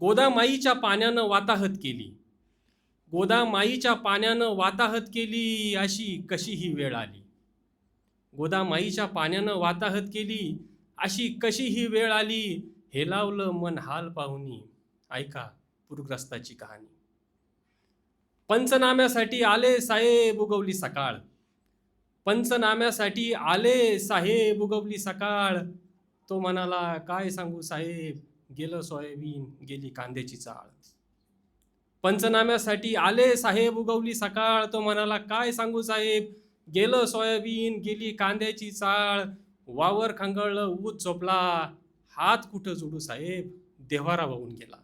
गोदामाईच्या पाण्यानं वाताहत केली. गोदामाईच्या पाण्यानं वाताहत केली, अशी कशी ही वेळ आली. गोदामाईच्या पाण्यानं वाताहत केली, अशी कशी ही वेळ आली. हेलावलं मन हाल पाहुनी, ऐका पूरग्रस्ताची कहाणी. पंचनाम्यासाठी आले साहेब, उगवली सकाळ. पंचनाम्यासाठी आले साहेब, उगवली सकाळ. तो म्हणाला काय सांगू साहेब, गेलं सोयाबीन, गेली कांद्याची चाळ. पंचनाम्यासाठी आले साहेब, उगवली सकाळ. तो म्हणाला काय सांगू साहेब, गेलं सोयाबीन, गेली कांद्याची चाळ. वावर खंगळलं, ऊस झोपला, हात कुठं जोडू साहेब, देव्हारा वाहून गेला.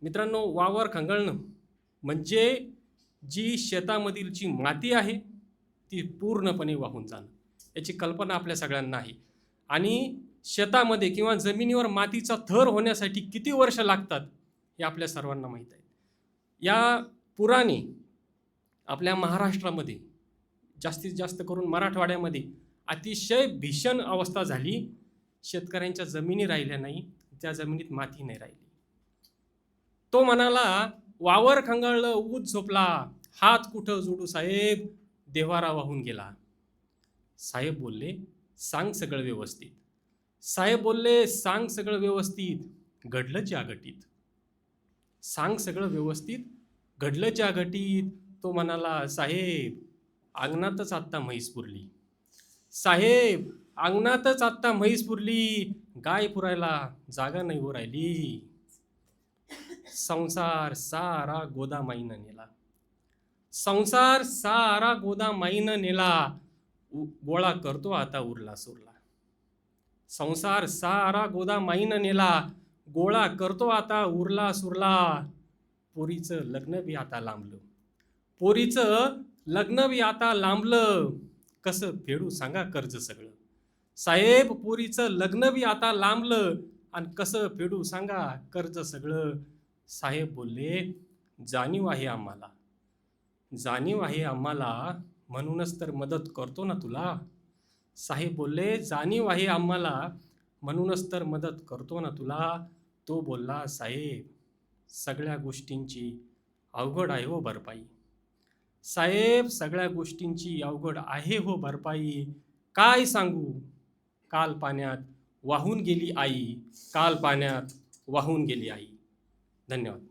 मित्रांनो, वावर खंगळणं म्हणजे जी शेतामधील जी माती आहे ती पूर्णपणे वाहून जाणं, याची कल्पना आपल्या सगळ्यांना आहे. आणि शेतामध्ये किंवा जमिनीवर मातीचा थर होण्यासाठी किती वर्ष लागतात हे आपल्या सर्वांना माहीत आहे. या पुराने आपल्या महाराष्ट्रामध्ये, जास्तीत जास्त करून मराठवाड्यामध्ये अतिशय भीषण अवस्था झाली. शेतकऱ्यांच्या जमिनी राहिल्या नाही, त्या जमिनीत माती नाही राहिली. तो म्हणाला वावर खंगाळलं, ऊस झोपला, हात कुठं जोडू साहेब, देव्हारा वाहून गेला. साहेब बोलले सांग सगळं व्यवस्थित. साहेब बोलले सांग सगळं व्यवस्थित, घडलं ज्या घटीत. सांग सगळं व्यवस्थित, घडलं ज्या घटीत. तो म्हणाला साहेब अंगणातच आत्ता म्हैस पुरली. साहेब अंगणातच आत्ता म्हैस पुरली, गाय पुरायला जागा नाही हो राहिली. संसार सारा गोदामाईनं नेला. संसार सारा गोदामाईनं नेला, गोळा करतो आता उरला सुरला. संसार सारा गोदामाईनं नेला, गोळा करतो आता उरला सुरला. पोरीचं लग्न बी आता लांबलं. पोरीचं लग्न बी आता लांबलं, कसं फेडू सांगा कर्ज सगळं. साहेब पोरीचं लग्न बी आता लांबलं, आणि कसं फेडू सांगा कर्ज सगळं. साहेब बोलले जाणीव आहे आम्हाला, जाणीव आहे आम्हाला, म्हणूनच तर मदत करतो ना तुला. साहेब बोलले जाणीव आहे आम्हाला, म्हणूनच तर मदत करतो ना तुला. तो बोलला साहेब सगळ्या गोष्टींची अवघड आहे हो भरपाई. साहेब सगळ्या गोष्टींची अवघड आहे हो भरपाई. काय सांगू, काल पाण्यात वाहून गेली आई, काल पाण्यात वाहून गेली आई. धन्यवाद.